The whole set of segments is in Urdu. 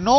9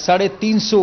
350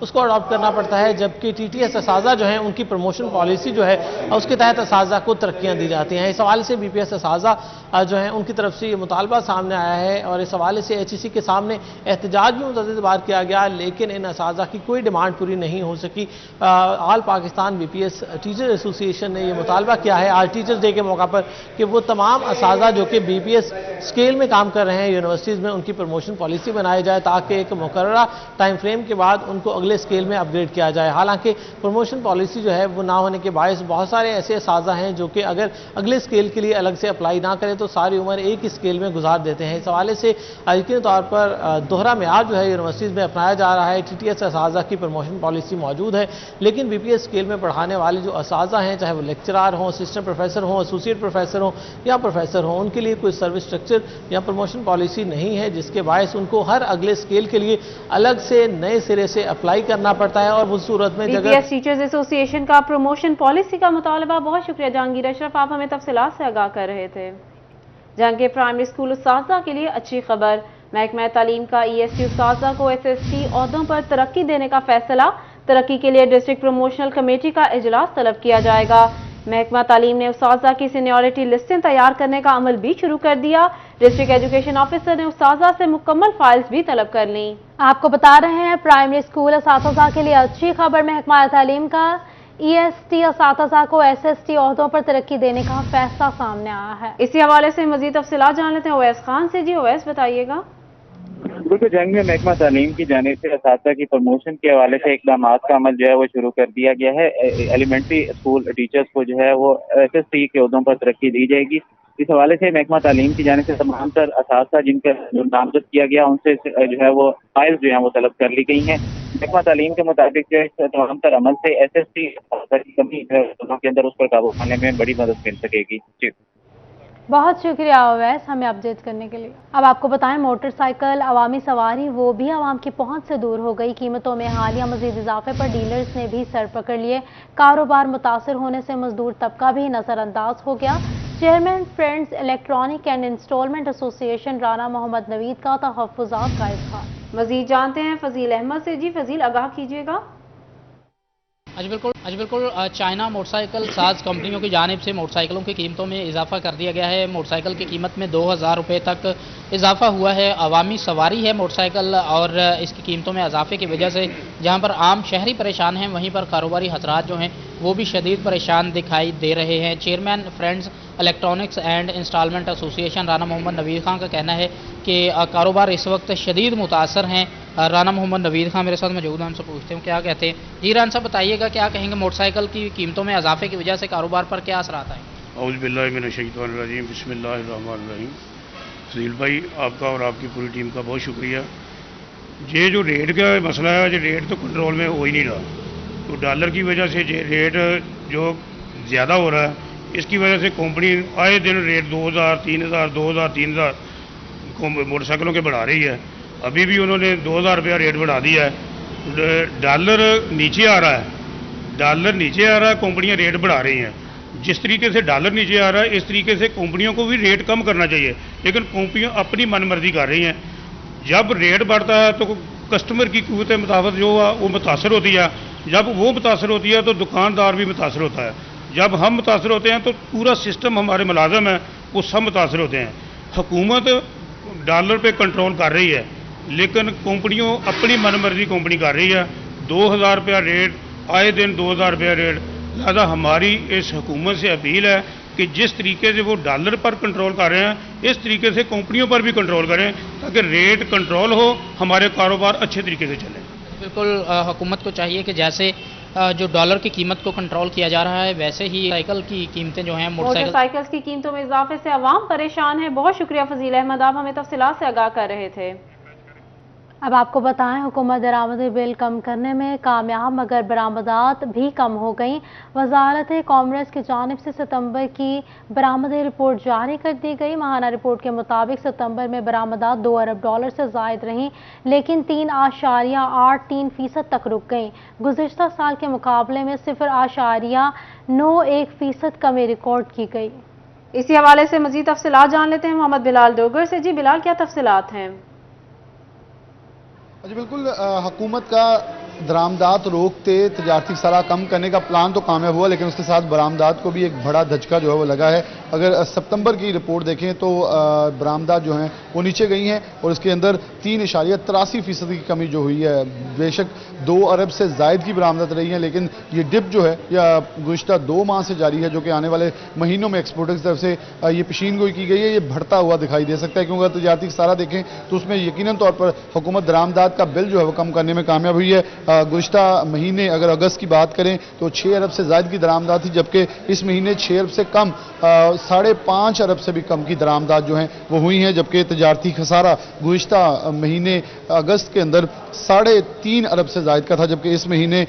اس کو اڈاپٹ کرنا پڑتا ہے، جبکہ ٹی ٹی ایس اساتذہ جو ہیں ان کی پروموشن پالیسی جو ہے اس کے تحت اساتذہ کو ترقیاں دی جاتی ہیں۔ اس حوالے سے بی پی ایس اساتذہ جو ہیں ان کی طرف سے یہ مطالبہ سامنے آیا ہے اور اس حوالے سے ایچ ای سی کے سامنے احتجاج بھی متعدد بار کیا گیا، لیکن ان اساتذہ کی کوئی ڈیمانڈ پوری نہیں ہو سکی۔ All Pakistan B P S teacher association نے یہ مطالبہ کیا ہے آج ٹیچرز ڈے کے موقع پر کہ وہ تمام اساتذہ جو کہ بی پی ایس اسکیل میں کام کر رہے ہیں یونیورسٹیز میں، ان کی پروموشن پالیسی بنائی جائے تاکہ ایک مقررہ ٹائم فریم کے بعد ان کو اگلے اسکیل میں اپ گریڈ کیا جائے۔ حالانکہ پروموشن پالیسی جو ہے وہ نہ ہونے کے باعث بہت سارے ایسے اساتذہ ہیں جو کہ اگر اگلے اسکیل کے لیے الگ سے اپلائی نہ کریں تو ساری عمر ایک ہی اسکیل میں گزار دیتے ہیں۔ اس حوالے سے یقینی طور پر دوہرا معیار جو ہے یونیورسٹیز میں اپنایا جا رہا ہے۔ ٹی ٹی ایس اساتذہ کی پروموشن پالیسی موجود ہے، لیکن بی پی ایس اسکیل میں پڑھانے والے جو اساتذہ ہیں، چاہے وہ لیکچرار ہوں، اسسٹنٹ پروفیسر ہوں، ایسوسیٹ پروفیسر ہوں یا پروفیسر ہوں، ان کے لیے کوئی سروس اسٹرکچر یا پروموشن پالیسی نہیں ہے، جس کے باعث ان کو ہر اگلے اسکیل کے لیے الگ سے نئے سرے سے اپلائی کرنا پڑتا ہے اور اس صورت میں بی پی ایس ٹیچرز ایسوسی ایشن کا پروموشن پالیسی کا مطالبہ۔ بہت شکریہ جہانگیر اشرف، آپ ہمیں تفصیلات سے آگاہ کر رہے تھے۔ جہاں کے پرائمری اسکول اساتذہ کے لیے اچھی خبر، محکمہ تعلیم کا ای ایس ٹی اساتذہ کو ایس ایس ٹی عہدوں پر ترقی دینے کا فیصلہ، ترقی کے لیے ڈسٹرکٹ پروموشنل کمیٹی کا اجلاس طلب کیا جائے گا۔ محکمہ تعلیم نے اساتذہ کی سینیورٹی لسٹیں تیار کرنے کا عمل بھی شروع کر دیا۔ ڈسٹرکٹ ایجوکیشن آفیسر نے اساتذہ سے مکمل فائلز بھی طلب کر لیں۔ آپ کو بتا رہے ہیں پرائمری اسکول اساتذہ کے لیے اچھی خبر، محکمہ تعلیم کا ای ایس ٹی اساتذہ کو ایس ایس ٹی عہدوں پر ترقی دینے کا فیصلہ سامنے آیا ہے۔ اسی حوالے سے مزید تفصیلات جان لیتے ہیں اویس خان سے۔ جی اویس، بتائیے گا۔ بالکل جنگ میں محکمہ تعلیم کی جانب سے اساتذہ کی پروموشن کے حوالے سے اقدامات کا عمل جو ہے وہ شروع کر دیا گیا ہے۔ ایلیمنٹری اسکول ٹیچرز کو جو ہے وہ ایس ایس ٹی کے عہدوں پر ترقی دی جائے گی۔ اس حوالے سے محکمہ تعلیم کی جانب سے تمام تر اساتذہ جن کا نامزد کیا گیا ان سے جو ہے وہ فائل جو ہیں وہ طلب کر لی گئی ہیں۔ محکمہ تعلیم کے مطابق جو ہے تمام تر عمل سے ایس ایس ٹی اساتذہ کی کمی کے اندر اس پر قابو پانے میں بڑی مدد مل سکے گی۔ جی بہت شکریہ اویس ہمیں اپڈیٹ کرنے کے لیے۔ اب آپ کو بتائیں موٹر سائیکل عوامی سواری وہ بھی عوام کی پہنچ سے دور ہو گئی۔ قیمتوں میں حالیہ مزید اضافے پر ڈیلرز نے بھی سر پکڑ لیے۔ کاروبار متاثر ہونے سے مزدور طبقہ بھی نظر انداز ہو گیا۔ Chairman friends electronic and instalment association Rana محمد نوید کا تحفظات کا اظہار۔ مزید جانتے ہیں فضیل احمد سے۔ جی فضیل، آگاہ کیجیے گا۔ بالکل چائنا موٹر سائیکل ساز کمپنیوں کی جانب سے موٹر سائیکلوں کی قیمتوں میں اضافہ کر دیا گیا ہے۔ موٹر سائیکل کی قیمت میں 2000 روپے تک اضافہ ہوا ہے۔ عوامی سواری ہے موٹر سائیکل اور اس کی قیمتوں میں اضافے کی وجہ سے جہاں پر عام شہری پریشان ہیں وہیں پر کاروباری حضرات جو ہیں وہ بھی شدید پریشان دکھائی دے رہے ہیں۔ Chairman friends electronics and instalment association Rana محمد نوید خان کا کہنا ہے کہ کاروبار اس وقت شدید متاثر ہیں۔ رانا محمد نوید خان میرے ساتھ موجود ہیں، ہم سے پوچھتے ہیں کیا کہتے ہیں۔ جی ران صاحب بتائیے گا، کیا کہیں گے موٹر سائیکل کی قیمتوں میں اضافے کی وجہ سے کاروبار پر کیا اثرات آئے؟ اعوذ باللہ من الشیطان الرجیم، بسم اللہ الرحمن الرحیم۔ فضیل بھائی، آپ کا اور آپ کی پوری ٹیم کا بہت شکریہ۔ یہ جو ریٹ کا مسئلہ ہے، یہ ریٹ تو کنٹرول میں ہو ہی نہیں رہا، تو ڈالر کی وجہ سے یہ ریٹ جو زیادہ ہو رہا ہے اس کی وجہ سے کمپنی آئے دن ریٹ 2000 3000 2000 3000 موٹر سائیکلوں کے بڑھا رہی ہے۔ ابھی بھی انہوں نے 2000 روپیہ ریٹ بڑھا دیا ہے۔ ڈالر نیچے آ رہا ہے، کمپنیاں ریٹ بڑھا رہی ہیں۔ جس طریقے سے ڈالر نیچے آ رہا ہے اس طریقے سے کمپنیوں کو بھی ریٹ کم کرنا چاہیے، لیکن کمپنیاں اپنی من مرضی کر رہی ہیں۔ جب ریٹ بڑھتا ہے تو کسٹمر کی قوت مدافعت جو ہے وہ متاثر ہوتی ہے، جب وہ متاثر ہوتی ہے تو دکاندار بھی متاثر ہوتا ہے، جب ہم متاثر ہوتے ہیں تو پورا سسٹم ہمارے ملازم ہیں وہ سب متاثر ہوتے ہیں۔ حکومت ڈالر پہ کنٹرول کر رہی ہے لیکن کمپنیوں اپنی من مرضی کمپنی کر رہی ہے۔ 2000 روپیہ ریٹ، آئے دن 2000 روپیہ ریٹ۔ لہٰذا ہماری اس حکومت سے اپیل ہے کہ جس طریقے سے وہ ڈالر پر کنٹرول کر رہے ہیں اس طریقے سے کمپنیوں پر بھی کنٹرول کریں تاکہ ریٹ کنٹرول ہو، ہمارے کاروبار اچھے طریقے سے چلیں۔ بالکل حکومت کو چاہیے کہ جیسے جو ڈالر کی قیمت کو کنٹرول کیا جا رہا ہے ویسے ہی سائیکل کی قیمتیں جو ہیں موٹر سائیکلز کی قیمتوں میں اضافے سے عوام پریشان ہے۔ بہت شکریہ فضیل احمد، آپ ہمیں تفصیلات سے آگاہ کر رہے تھے۔ اب آپ کو بتائیں حکومت درآمدی بل کم کرنے میں کامیاب مگر برآمدات بھی کم ہو گئیں۔ وزارت کامرس کی جانب سے ستمبر کی برآمدی رپورٹ جاری کر دی گئی۔ ماہانہ رپورٹ کے مطابق ستمبر میں برآمدات $2 ارب سے زائد رہیں لیکن 3.83% تک رک گئیں۔ گزشتہ سال کے مقابلے میں 0.91% کمی ریکارڈ کی گئی۔ اسی حوالے سے مزید تفصیلات جان لیتے ہیں محمد بلال ڈوگر سے۔ جی بلال، کیا تفصیلات ہیں؟ جی بالکل، حکومت کا درآمدات روکتے تجارتی خسارہ کم کرنے کا پلان تو کامیاب ہوا، لیکن اس کے ساتھ برآمدات کو بھی ایک بڑا دھچکا جو ہے وہ لگا ہے۔ اگر ستمبر کی رپورٹ دیکھیں تو برآمدات جو ہیں وہ نیچے گئی ہیں اور اس کے اندر 3.83% کی کمی جو ہوئی ہے۔ بے شک 2 ارب سے زائد کی برآمدات رہی ہیں، لیکن یہ ڈپ جو ہے یا گزشتہ 2 ماہ سے جاری ہے، جو کہ آنے والے مہینوں میں ایکسپورٹر کی طرف سے یہ پیشین گوئی کی گئی ہے، یہ بڑھتا ہوا دکھائی دے سکتا ہے، کیونکہ اگر تجارتی خسارہ دیکھیں تو اس میں یقیناً طور پر حکومت درآمدات کا بل جو ہے وہ کم کرنے میں کامیاب ہوئی ہے۔ گزشتہ مہینے اگر اگست کی بات کریں تو 6 ارب سے زائد کی درآمدات تھی، جبکہ اس مہینے 6 ارب سے کم 5.5 ارب سے بھی کم کی درآمدات جو ہیں وہ ہوئی ہیں، جبکہ تجارتی خسارہ گزشتہ مہینے اگست کے اندر 3.5 ارب سے زائد کا تھا، جبکہ اس مہینے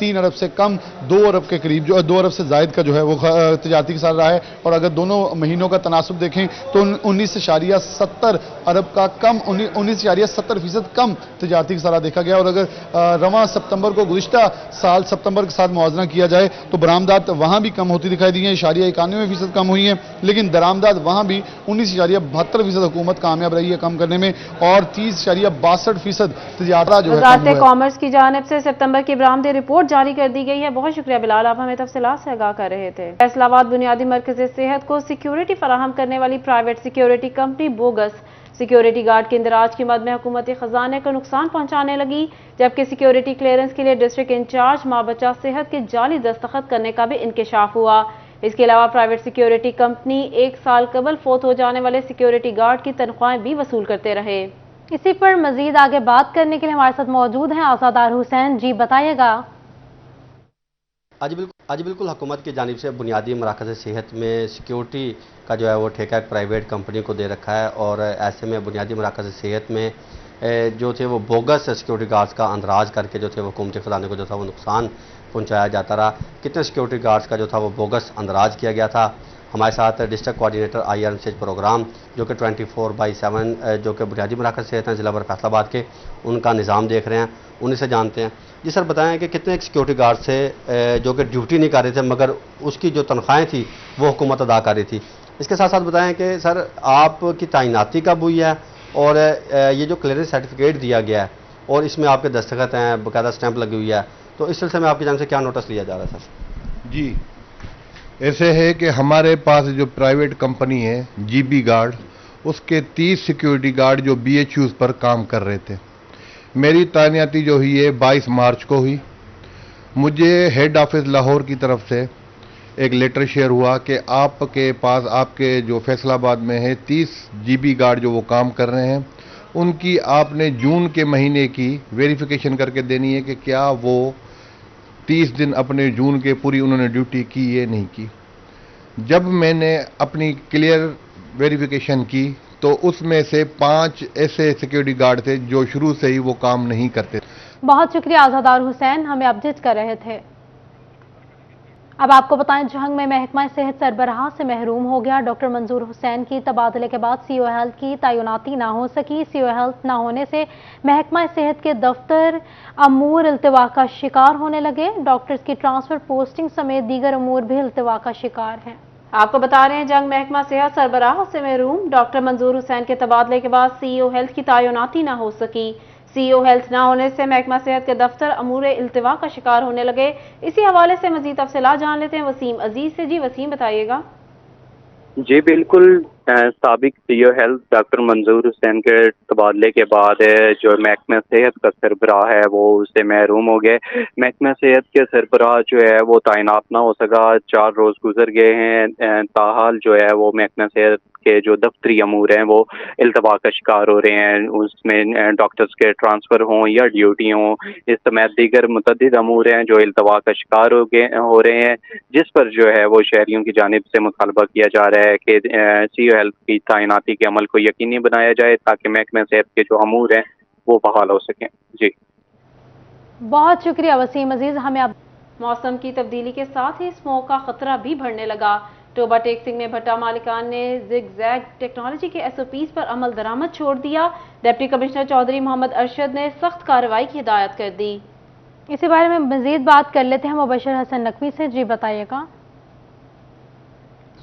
3 ارب سے کم 2 ارب کے قریب 2 ارب سے زائد کا جو ہے وہ تجارتی خسارہ رہا ہے۔ اور اگر دونوں مہینوں کا تناسب دیکھیں تو 19.70 ارب کا کم 19.70% کم تجارتی خسارہ دیکھا گیا، اور اگر رواں ستمبر کو گزشتہ سال ستمبر کے ساتھ موازنہ کیا جائے تو برآمدات وہاں بھی کم ہوتی دکھائی دی ہیں، 91% کم ہوئی ہیں، لیکن درآمدات وہاں بھی 19.72% حکومت کامیاب رہی ہے کم کرنے میں، اور 30.62% تجارت جو ہے وزارت کامرس کی جانب سے ستمبر کی برآمدی رپورٹ جاری کر دی گئی ہے۔ بہت شکریہ بلال، آپ ہمیں تفصیلات سے آگاہ کر رہے تھے۔ فیصل آباد بنیادی مرکز صحت کو سیکیورٹی فراہم کرنے والی private security company bogus security guard کے اندراج کی مد میں حکومتی خزانے کو نقصان پہنچانے لگی، جبکہ سیکیورٹی کلیئرنس کے لیے ڈسٹرکٹ انچارج ماں بچہ صحت کے جعلی دستخط کرنے کا بھی انکشاف ہوا۔ اس کے علاوہ پرائیویٹ سیکیورٹی کمپنی 1 سال قبل فوت ہو جانے والے سیکیورٹی گارڈ کی تنخواہیں بھی وصول کرتے رہے۔ اسی پر مزید آگے بات کرنے کے لیے ہمارے ساتھ موجود ہیں آزادار حسین جی، بتائیے گا۔ آج بالکل حکومت کی جانب سے بنیادی مراکز صحت میں سیکیورٹی کا جو ہے وہ ٹھیکہ ایک پرائیویٹ کمپنی کو دے رکھا ہے، اور ایسے میں بنیادی مراکز صحت میں جو تھے وہ بوگس سیکیورٹی گارڈز کا اندراج کر کے جو تھے وہ حکومتی خزانے کو جو تھا وہ نقصان پہنچایا جاتا رہا۔ کتنے سیکیورٹی گارڈز کا جو تھا وہ بوگس اندراج کیا گیا تھا۔ ہمارے ساتھ ڈسٹرکٹ کوآرڈینیٹر IRMCH پروگرام جو کہ 24/7 جو کہ بنیادی مراکز صحت ہیں ضلع بر فیصل آباد کے، ان کا نظام دیکھ رہے ہیں، انہیں سے جانتے ہیں۔ جی سر، بتائیں کہ کتنے سیکیورٹی گارڈ تھے جو کہ ڈیوٹی نہیں کر رہے تھے مگر اس کی جو تنخواہیں تھی وہ حکومت ادا کر رہی تھی۔ اس کے ساتھ ساتھ بتائیں کہ سر آپ کی تعیناتی کب ہوئی ہے، اور یہ جو کلیئرنس سرٹیفکیٹ دیا گیا ہے اور اس میں آپ کے دستخط ہیں، باقاعدہ اسٹیمپ لگی ہوئی ہے، تو اس سلسلے میں آپ کی جانب سے کیا نوٹس لیا جا رہا ہے سر؟ جی ایسے ہے کہ ہمارے پاس جو پرائیویٹ کمپنی ہے GB گارڈ، اس کے 30 سیکیورٹی گارڈ جو BHUs پر کام کر رہے تھے۔ میری تعیناتی جو ہوئی ہے 22 مارچ کو ہوئی۔ مجھے ہیڈ آفس لاہور کی طرف سے ایک لیٹر شیئر ہوا کہ آپ کے پاس آپ کے جو فیصل آباد میں ہے 30 GB گارڈ جو وہ کام کر رہے ہیں، ان کی آپ نے جون کے مہینے کی ویریفیکیشن کر کے دینی ہے کہ کیا وہ 30 دن اپنے جون کے پوری انہوں نے ڈیوٹی کی یا نہیں کی۔ جب میں نے اپنی کلیئر ویریفیکیشن کی تو اس میں سے 5 ایسے سیکیورٹی گارڈ تھے جو شروع سے ہی وہ کام نہیں کرتے۔ بہت شکریہ آزادار حسین، ہمیں اپڈیٹ کر رہے تھے۔ اب آپ کو بتائیں جھنگ میں محکمہ صحت سربراہ سے محروم ہو گیا۔ ڈاکٹر منظور حسین کی تبادلے کے بعد CO ہیلتھ کی تعیناتی نہ ہو سکی۔ CO ہیلتھ نہ ہونے سے محکمہ صحت کے دفتر امور التوا کا شکار ہونے لگے۔ ڈاکٹرز کی ٹرانسفر پوسٹنگ سمیت دیگر امور بھی التوا کا شکار ہیں۔ آپ کو بتا رہے ہیں جنگ محکمہ صحت سربراہ سے محروم ڈاکٹر منظور حسین کے تبادلے کے بعد CEO ہیلتھ کی تعیناتی نہ ہو سکی۔ CEO ہیلتھ نہ ہونے سے محکمہ صحت کے دفتر امور التوا کا شکار ہونے لگے۔ اسی حوالے سے مزید تفصیلات جان لیتے ہیں وسیم عزیز سے۔ جی وسیم، بتائیے گا۔ جی بالکل، سابق CEO ہیلتھ ڈاکٹر منظور حسین کے تبادلے کے بعد جو محکمہ صحت کا سربراہ ہے وہ اس سے محروم ہو گئے۔ محکمہ صحت کے سربراہ جو ہے وہ تعینات نہ ہو سکا، 4 روز گزر گئے ہیں، تاحال جو ہے وہ محکمہ صحت کے جو دفتری امور ہیں وہ التوا کا شکار ہو رہے ہیں۔ اس میں ڈاکٹرز کے ٹرانسفر ہوں یا ڈیوٹی ہوں، اس سمیت دیگر متعدد امور ہیں جو التوا کا شکار ہو رہے ہیں، جس پر جو ہے وہ شہریوں کی جانب سے مطالبہ کیا جا رہا ہے کہ CEO ہیلتھ کی تعیناتی کے عمل کو یقینی بنایا جائے تاکہ محکمہ صحت کے جو امور ہیں وہ بحال ہو سکیں۔ جی بہت شکریہ وسیم عزیز، ہمیں اب موسم کی تبدیلی کے ساتھ ہی اسموگ کا خطرہ بھی بڑھنے لگا۔ ٹوبہ ٹیکسنگ میں بھٹا مالکان نے زگ زیگ ٹیکنالوجی کے SOPs پر عمل درآمد چھوڑ دیا۔ ڈپٹی کمشنر چودھری محمد ارشد نے سخت کارروائی کی ہدایت کر دی۔ اسی بارے میں مزید بات کر لیتے ہیں مبشر حسن نقوی سے۔ جی بتائیے گا۔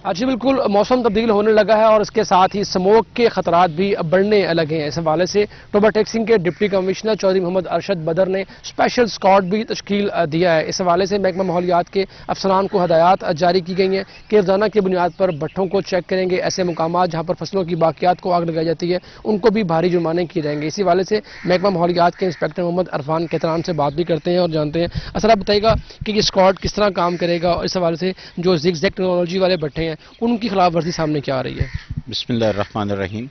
جی بالکل، موسم تبدیل ہونے لگا ہے اور اس کے ساتھ ہی اسموگ کے خطرات بھی بڑھنے لگے ہیں۔ اس حوالے سے ٹوبا ٹیکسنگ کے ڈپٹی کمشنر چودھری محمد ارشد بدر نے اسپیشل اسکواڈ بھی تشکیل دیا ہے۔ اس حوالے سے محکمہ ماحولیات کے افسران کو ہدایات جاری کی گئی ہیں کہ روزانہ کی بنیاد پر بھٹوں کو چیک کریں گے۔ ایسے مقامات جہاں پر فصلوں کی باقیات کو آگ لگائی جاتی ہے ان کو بھی بھاری جرمانے کیے جائیں گے۔ اسی حوالے سے محکمہ ماحولیات کے انسپیکٹر محمد عرفان کہتران سے بات بھی کرتے ہیں اور جانتے ہیں۔ اصل آپ بتائیے گا کہ یہ اسکواڈ کس طرح کام کرے گا اور اس حوالے سے جو زگ زیگ ٹیکنالوجی والے بھٹے ہیں ان کی خلاف ورزی سامنے کیا آ رہی ہے؟ بسم اللہ الرحمن الرحیم۔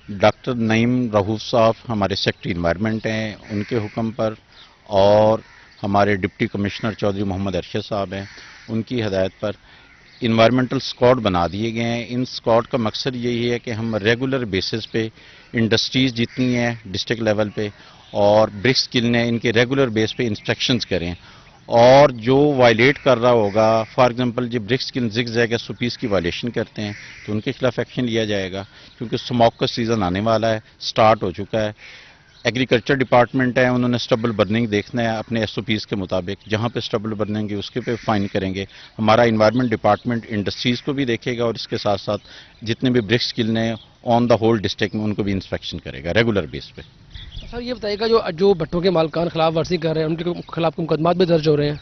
ڈاکٹر نعیم رؤوف صاحب ہمارے سیکٹری انوائرمنٹ ہیں، ان کے حکم پر، اور ہمارے ڈپٹی کمشنر چودھری محمد ارشد صاحب ہیں، ان کی ہدایت پر انوائرمنٹل اسکواڈ بنا دیے گئے ہیں۔ ان اسکواڈ کا مقصد یہی ہے کہ ہم ریگولر بیسس پہ انڈسٹریز جتنی ہیں ڈسٹرکٹ لیول پہ اور برکس کلن ہیں، ان کے ریگولر بیس پہ انسپیکشنز کریں، اور جو وائلیٹ کر رہا ہوگا، فار ایگزامپل جب bricks kiln zig zag S O Ps کی وائلیشن کرتے ہیں تو ان کے خلاف ایکشن لیا جائے گا، کیونکہ اسموک کا سیزن آنے والا ہے، سٹارٹ ہو چکا ہے۔ ایگریکلچر ڈپارٹمنٹ ہے، انہوں نے اسٹبل برننگ دیکھنا ہے اپنے ایس او پیز کے مطابق، جہاں پہ اسٹبل برننگ ہے اس کے پہ فائن کریں گے۔ ہمارا انوائرمنٹ ڈپارٹمنٹ انڈسٹریز کو بھی دیکھے گا اور اس کے ساتھ ساتھ جتنے بھی برکس کلن ہیں آن دا ہول ڈسٹرکٹ میں ان کو بھی انسپیکشن کرے گا ریگولر بیس پہ۔ سر یہ بتائیے گا جو بھٹوں کے مالکان خلاف ورزی کر رہے ہیں ان کے خلاف مقدمات بھی درج ہو رہے ہیں؟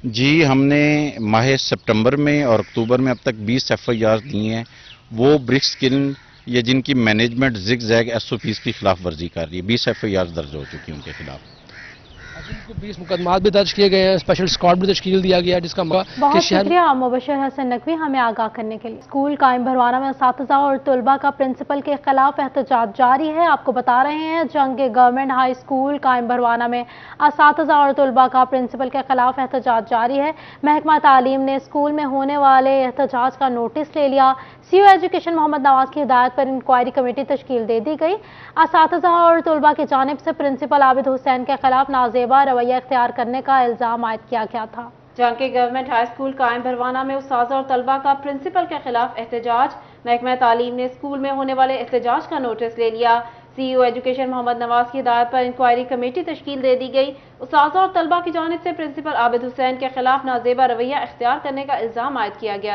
جی، ہم نے ماہ سپٹمبر میں اور اکتوبر میں اب تک 20 ایف آئی آر دی ہیں، وہ برکس کلن یا جن کی management zig zag S O Ps کی خلاف ورزی کر رہی ہے، 20 ایف آئی آر درج ہو چکی ہیں ان کے خلاف۔ 20 مقدمات بھی درج کیے گئے ہیں، اسپیشل اسکواڈ بھی تشکیل دیا گیا ہے جس کا بہت شکریہ مبشر حسن نقوی ہمیں آگاہ کرنے کے لیے۔ اسکول قائم بھروانہ میں اساتذہ اور طلباء کا پرنسپل کے خلاف احتجاج جاری ہے۔ آپ کو بتا رہے ہیں جنگ گورنمنٹ ہائی اسکول قائم بھروانہ میں اساتذہ اور طلباء کا پرنسپل کے خلاف احتجاج جاری ہے۔ محکمہ تعلیم نے اسکول میں ہونے والے احتجاج کا نوٹس لے لیا۔ سی او ایجوکیشن محمد نواز کی ہدایت پر انکوائری کمیٹی تشکیل دے دی گئی۔ اساتذہ اور طلباء کی جانب سے پرنسپل عابد حسین کے خلاف نازیبا رویہ اختیار کرنے کا الزام عائد کیا گیا تھا۔ جنگ گورنمنٹ ہائی اسکول قائم بھروانہ میں اساتذہ اور طلباء کا پرنسپل کے خلاف احتجاج۔ محکمہ تعلیم نے اسکول میں ہونے والے احتجاج کا نوٹس لے لیا۔ سی او ایجوکیشن محمد نواز کی ہدایت پر انکوائری کمیٹی تشکیل دے دی گئی۔ اساتذہ اور طلباء کی جانب سے پرنسپل عابد حسین کے خلاف نازیبا رویہ اختیار کرنے کا الزام عائد کیا گیا۔